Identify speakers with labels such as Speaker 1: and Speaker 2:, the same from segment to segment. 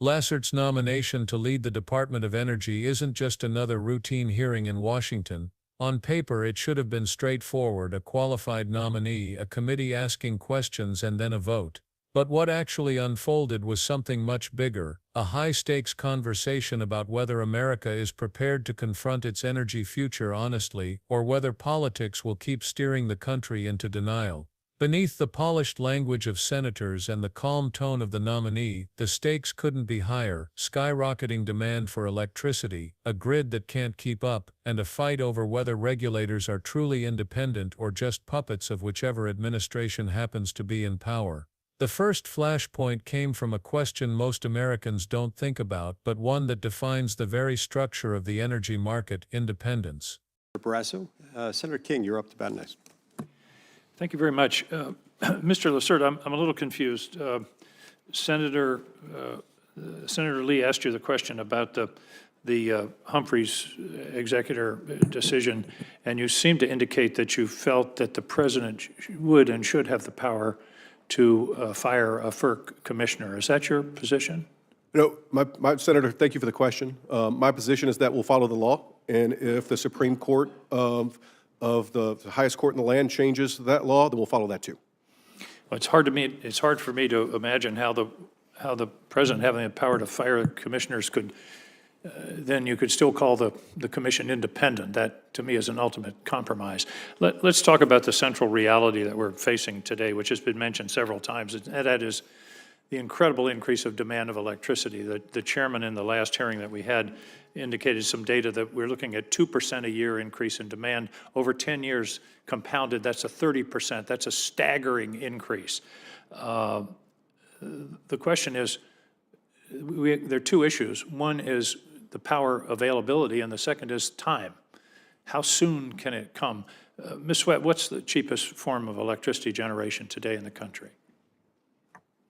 Speaker 1: Lassert's nomination to lead the Department of Energy isn't just another routine hearing in Washington. On paper, it should have been straightforward: a qualified nominee, a committee asking questions, and then a vote. But what actually unfolded was something much bigger: a high-stakes conversation about whether America is prepared to confront its energy future honestly, or whether politics will keep steering the country into denial. Beneath the polished language of senators and the calm tone of the nominee, the stakes couldn't be higher: skyrocketing demand for electricity, a grid that can't keep up, and a fight over whether regulators are truly independent or just puppets of whichever administration happens to be in power. The first flashpoint came from a question most Americans don't think about, but one that defines the very structure of the energy market: independence.
Speaker 2: Barrasso. Senator King, you're up to bat next.
Speaker 3: Thank you very much. Mr. Lassert, I'm a little confused. Senator Lee asked you the question about the Humphreys executive decision, and you seem to indicate that you felt that the president would and should have the power to fire a FERC commissioner. Is that your position?
Speaker 4: No, my Senator, thank you for the question. My position is that we'll follow the law, and if the Supreme Court of the highest court in the land changes that law, then we'll follow that too.
Speaker 3: Well, it's hard for me to imagine how the president having the power to fire commissioners could then you could still call the commission independent. That, to me, is an ultimate compromise. Let's talk about the central reality that we're facing today, which has been mentioned several times, and that is the incredible increase of demand of electricity. The chairman in the last hearing that we had indicated some data that we're looking at 2% a year increase in demand. Over 10 years compounded, that's a 30%. That's a staggering increase. The question is, there are two issues. One is the power availability, and the second is time. How soon can it come? Ms. Sweat, what's the cheapest form of electricity generation today in the country?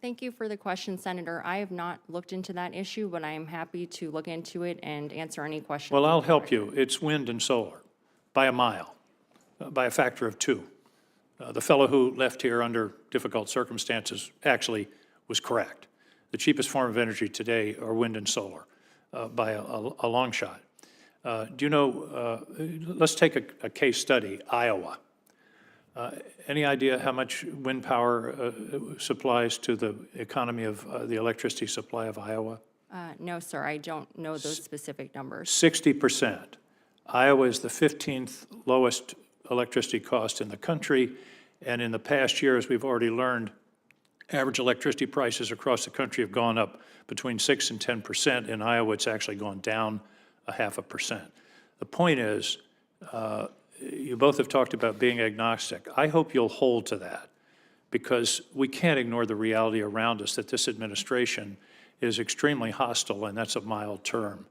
Speaker 5: Thank you for the question, Senator. I have not looked into that issue, but I am happy to look into it and answer any questions.
Speaker 3: Well, I'll help you. It's wind and solar by a mile, by a factor of 2. The fellow who left here under difficult circumstances actually was correct. The cheapest form of energy today are wind and solar by a long shot. Do you know, let's take a case study, Iowa. Any idea how much wind power supplies to the economy of the electricity supply of Iowa?
Speaker 5: No, sir, I don't know those specific numbers.
Speaker 3: 60%. Iowa is the 15th lowest electricity cost in the country, and in the past year, as we've already learned, average electricity prices across the country have gone up between 6 and 10%. In Iowa, it's actually gone down 0.5%. The point is, you both have talked about being agnostic. I hope you'll hold to that, because we can't ignore the reality around us that this administration is extremely hostile, and that's a mild term,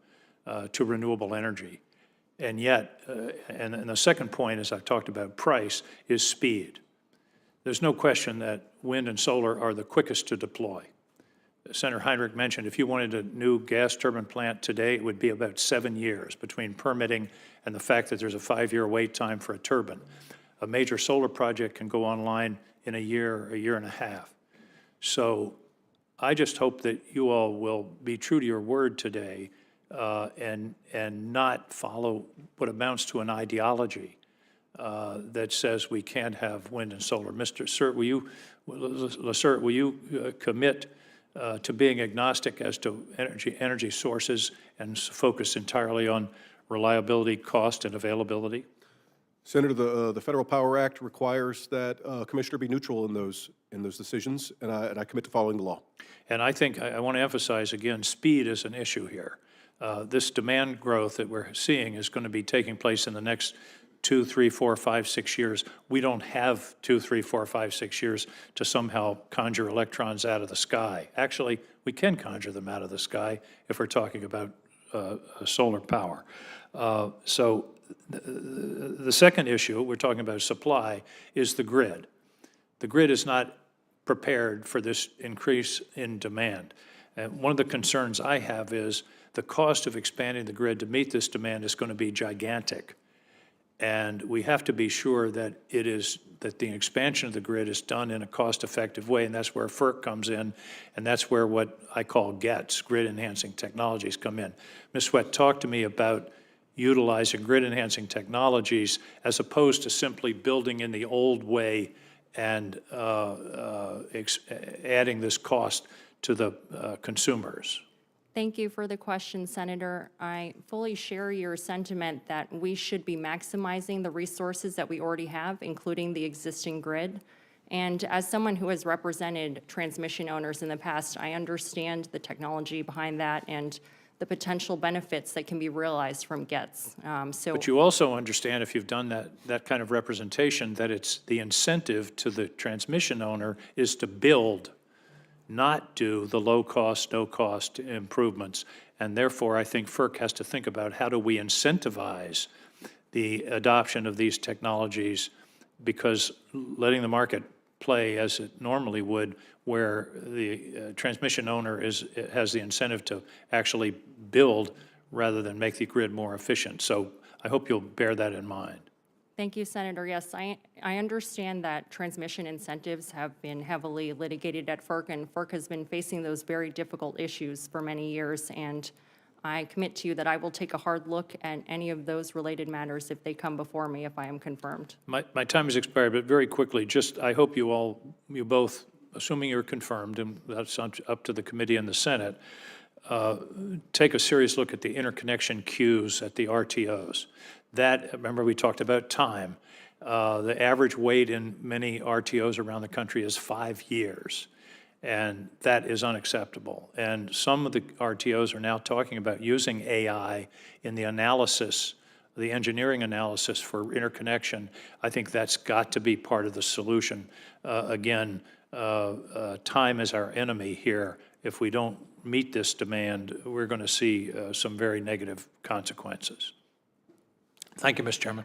Speaker 3: to renewable energy. And yet, and the second point, as I've talked about price, is speed. There's no question that wind and solar are the quickest to deploy. Senator Heinrich mentioned if you wanted a new gas turbine plant today, it would be about 7 years between permitting and the fact that there's a 5-year wait time for a turbine. A major solar project can go online in a year and a half. So I just hope that you all will be true to your word today and not follow what amounts to an ideology that says we can't have wind and solar. Mr. Lassert, will you commit to being agnostic as to energy sources and focus entirely on reliability, cost, and availability?
Speaker 4: Senator, the Federal Power Act requires that a commissioner be neutral in those decisions, and I commit to following the law.
Speaker 3: And I think I want to emphasize again, speed is an issue here. This demand growth that we're seeing is going to be taking place in the next 2, 3, 4, 5, 6 years. We don't have 2, 3, 4, 5, 6 years to somehow conjure electrons out of the sky. Actually, we can conjure them out of the sky if we're talking about solar power. So the second issue, we're talking about supply, is the grid. The grid is not prepared for this increase in demand. And one of the concerns I have is the cost of expanding the grid to meet this demand is going to be gigantic. And we have to be sure that that the expansion of the grid is done in a cost-effective way, and that's where FERC comes in, and that's where what I call GETS, grid-enhancing technologies, come in. Ms. Sweat, talk to me about utilizing grid-enhancing technologies as opposed to simply building in the old way and adding this cost to the consumers.
Speaker 5: Thank you for the question, Senator. I fully share your sentiment that we should be maximizing the resources that we already have, including the existing grid. And as someone who has represented transmission owners in the past, I understand the technology behind that and the potential benefits that can be realized from GETS.
Speaker 3: But you also understand, if you've done that kind of representation, that it's the incentive to the transmission owner is to build, not do the low-cost, no-cost improvements. And therefore, I think FERC has to think about how do we incentivize the adoption of these technologies, because letting the market play as it normally would, where the transmission owner has the incentive to actually build rather than make the grid more efficient. So I hope you'll bear that in mind.
Speaker 5: Thank you, Senator. Yes, I understand that transmission incentives have been heavily litigated at FERC, and FERC has been facing those very difficult issues for many years. And I commit to you that I will take a hard look at any of those related matters if they come before me, if I am confirmed.
Speaker 3: My time has expired, but very quickly, I hope you both, assuming you're confirmed, and that's up to the committee and the Senate, take a serious look at the interconnection queues at the RTOs. Remember we talked about time. The average wait in many RTOs around the country is 5 years, and that is unacceptable. And some of the RTOs are now talking about using AI in the analysis, the engineering analysis for interconnection. I think that's got to be part of the solution. Again, time is our enemy here. If we don't meet this demand, we're going to see some very negative consequences. Thank you, Mr. Chairman.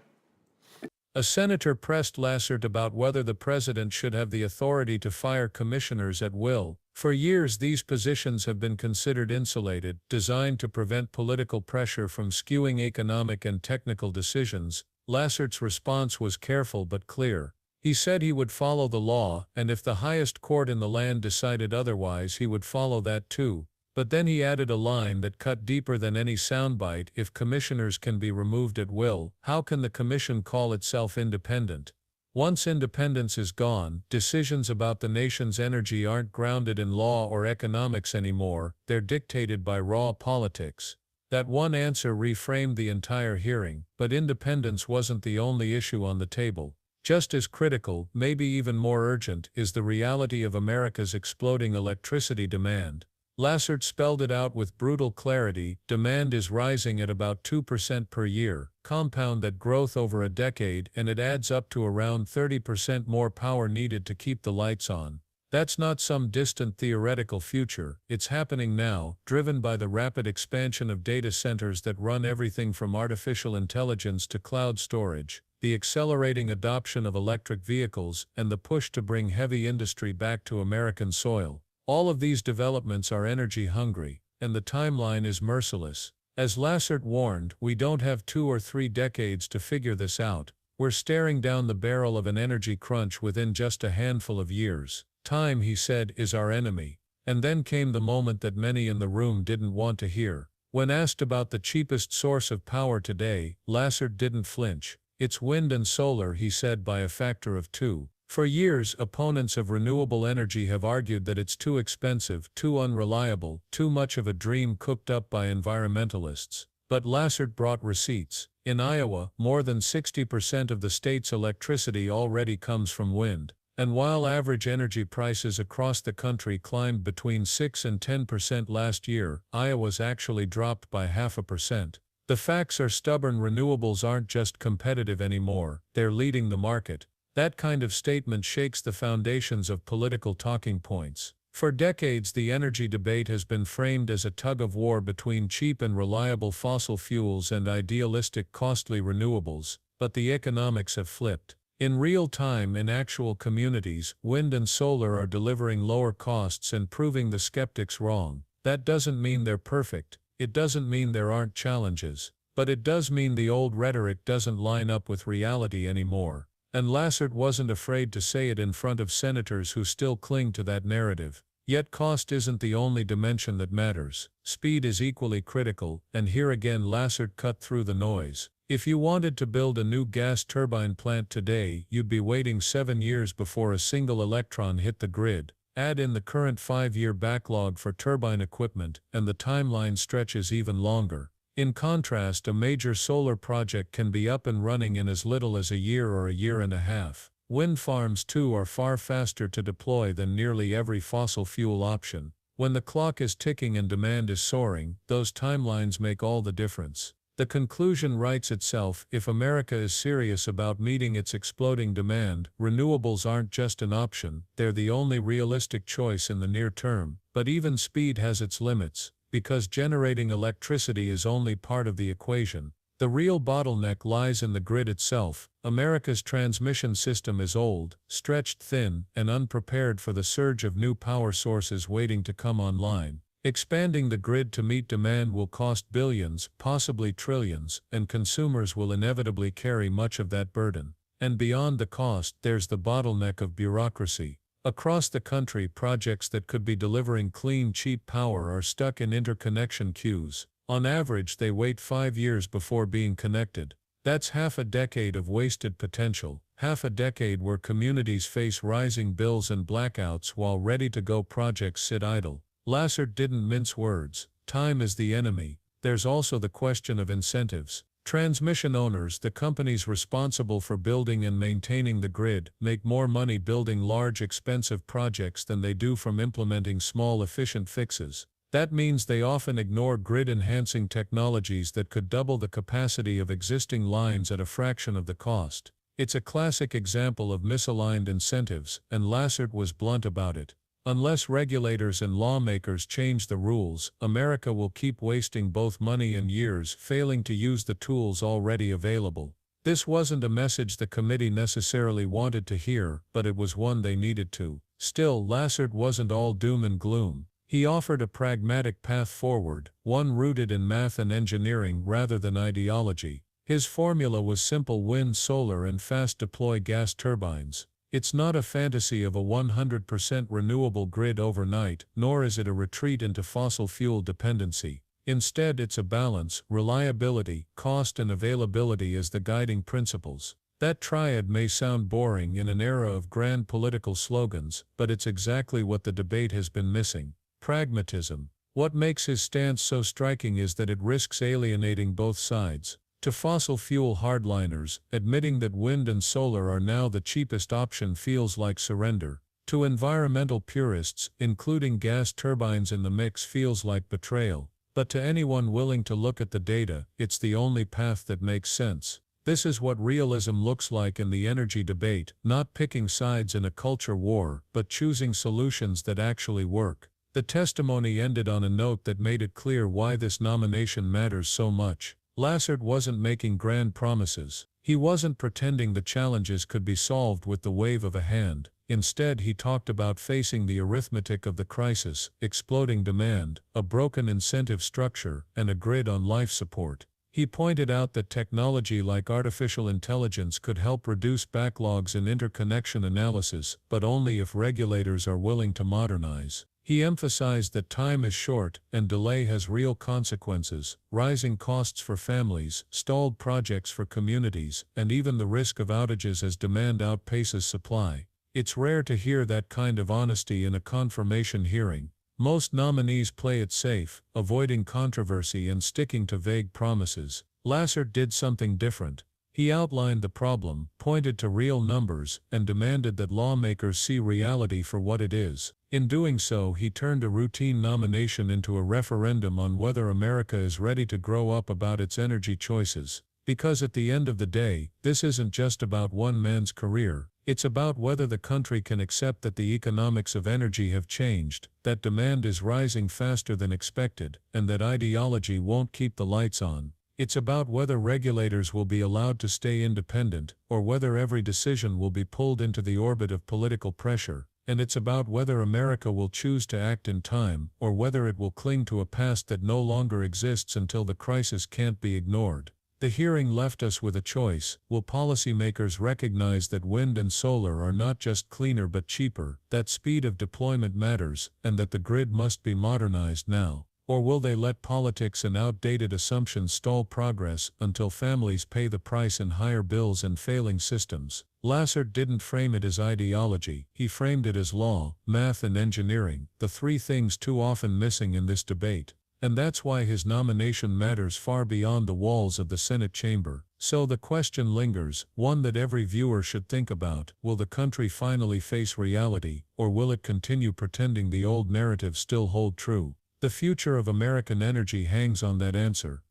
Speaker 1: A senator pressed Lassert about whether the president should have the authority to fire commissioners at will. For years, these positions have been considered insulated, designed to prevent political pressure from skewing economic and technical decisions. Lassert's response was careful but clear. He said he would follow the law, and if the highest court in the land decided otherwise, he would follow that too. But then he added a line that cut deeper than any soundbite: if commissioners can be removed at will, how can the commission call itself independent? Once independence is gone, decisions about the nation's energy aren't grounded in law or economics anymore, they're dictated by raw politics. That one answer reframed the entire hearing, but independence wasn't the only issue on the table. Just as critical, maybe even more urgent, is the reality of America's exploding electricity demand. Lassert spelled it out with brutal clarity: demand is rising at about 2% per year. Compound that growth over a decade, and it adds up to around 30% more power needed to keep the lights on. That's not some distant theoretical future, it's happening now, driven by the rapid expansion of data centers that run everything from artificial intelligence to cloud storage, the accelerating adoption of electric vehicles, and the push to bring heavy industry back to American soil. All of these developments are energy hungry, and the timeline is merciless. As Lassert warned, we don't have 2 or 3 decades to figure this out. We're staring down the barrel of an energy crunch within just a handful of years. Time, he said, is our enemy. And then came the moment that many in the room didn't want to hear. When asked about the cheapest source of power today, Lassert didn't flinch. It's wind and solar, he said, by a factor of 2. For years, opponents of renewable energy have argued that it's too expensive, too unreliable, too much of a dream cooked up by environmentalists. But Lassert brought receipts. In Iowa, more than 60% of the state's electricity already comes from wind. And while average energy prices across the country climbed between 6 and 10% last year, Iowa's actually dropped by 0.5%. The facts are stubborn: renewables aren't just competitive anymore, they're leading the market. That kind of statement shakes the foundations of political talking points. For decades, the energy debate has been framed as a tug-of-war between cheap and reliable fossil fuels and idealistic, costly renewables, but the economics have flipped. In real time, in actual communities, wind and solar are delivering lower costs and proving the skeptics wrong. That doesn't mean they're perfect. It doesn't mean there aren't challenges. But it does mean the old rhetoric doesn't line up with reality anymore. And Lassert wasn't afraid to say it in front of senators who still cling to that narrative. Yet cost isn't the only dimension that matters. Speed is equally critical, and here again Lassert cut through the noise. If you wanted to build a new gas turbine plant today, you'd be waiting 7 years before a single electron hit the grid. Add in the current 5-year backlog for turbine equipment, and the timeline stretches even longer. In contrast, a major solar project can be up and running in as little as a year or a year and a half. Wind farms, too, are far faster to deploy than nearly every fossil fuel option. When the clock is ticking and demand is soaring, those timelines make all the difference. The conclusion writes itself: if America is serious about meeting its exploding demand, renewables aren't just an option, they're the only realistic choice in the near term. But even speed has its limits, because generating electricity is only part of the equation. The real bottleneck lies in the grid itself. America's transmission system is old, stretched thin, and unprepared for the surge of new power sources waiting to come online. Expanding the grid to meet demand will cost billions, possibly trillions, and consumers will inevitably carry much of that burden. And beyond the cost, there's the bottleneck of bureaucracy. Across the country, projects that could be delivering clean, cheap power are stuck in interconnection queues. On average, they wait 5 years before being connected. That's half a decade of wasted potential, half a decade where communities face rising bills and blackouts while ready-to-go projects sit idle. Lassert didn't mince words. Time is the enemy. There's also the question of incentives. Transmission owners, the companies responsible for building and maintaining the grid, make more money building large, expensive projects than they do from implementing small, efficient fixes. That means they often ignore grid-enhancing technologies that could double the capacity of existing lines at a fraction of the cost. It's a classic example of misaligned incentives, and Lassert was blunt about it. Unless regulators and lawmakers change the rules, America will keep wasting both money and years failing to use the tools already available. This wasn't a message the committee necessarily wanted to hear, but it was one they needed to. Still, Lassert wasn't all doom and gloom. He offered a pragmatic path forward, one rooted in math and engineering rather than ideology. His formula was simple: wind, solar, and fast-deploy gas turbines. It's not a fantasy of a 100% renewable grid overnight, nor is it a retreat into fossil fuel dependency. Instead, it's a balance: reliability, cost, and availability as the guiding principles. That triad may sound boring in an era of grand political slogans, but it's exactly what the debate has been missing. Pragmatism. What makes his stance so striking is that it risks alienating both sides. To fossil fuel hardliners, admitting that wind and solar are now the cheapest option feels like surrender. To environmental purists, including gas turbines in the mix feels like betrayal. But to anyone willing to look at the data, it's the only path that makes sense. This is what realism looks like in the energy debate: not picking sides in a culture war, but choosing solutions that actually work. The testimony ended on a note that made it clear why this nomination matters so much. Lassert wasn't making grand promises. He wasn't pretending the challenges could be solved with the wave of a hand. Instead, he talked about facing the arithmetic of the crisis: exploding demand, a broken incentive structure, and a grid on life support. He pointed out that technology like artificial intelligence could help reduce backlogs in interconnection analysis, but only if regulators are willing to modernize. He emphasized that time is short, and delay has real consequences: rising costs for families, stalled projects for communities, and even the risk of outages as demand outpaces supply. It's rare to hear that kind of honesty in a confirmation hearing. Most nominees play it safe, avoiding controversy and sticking to vague promises. Lassert did something different. He outlined the problem, pointed to real numbers, and demanded that lawmakers see reality for what it is. In doing so, he turned a routine nomination into a referendum on whether America is ready to grow up about its energy choices. Because at the end of the day, this isn't just about one man's career. It's about whether the country can accept that the economics of energy have changed, that demand is rising faster than expected, and that ideology won't keep the lights on. It's about whether regulators will be allowed to stay independent, or whether every decision will be pulled into the orbit of political pressure. and it's about whether America will choose to act in time or whether it will cling to a past that no longer exists until the crisis can't be ignored. The hearing left us with a choice. Will policymakers recognize that wind and solar are not just cleaner but cheaper, that speed of deployment matters, and that the grid must be modernized now? Or will they let politics and outdated assumptions stall progress until families pay the price in higher bills and failing systems? Lassert didn't frame it as ideology, he framed it as law, math and engineering, the three things too often missing in this debate. And that's why his nomination matters far beyond the walls of the Senate chamber. So the question lingers, one that every viewer should think about: will the country finally face reality, or will it continue pretending the old narratives still hold true? The future of American energy hangs on that answer.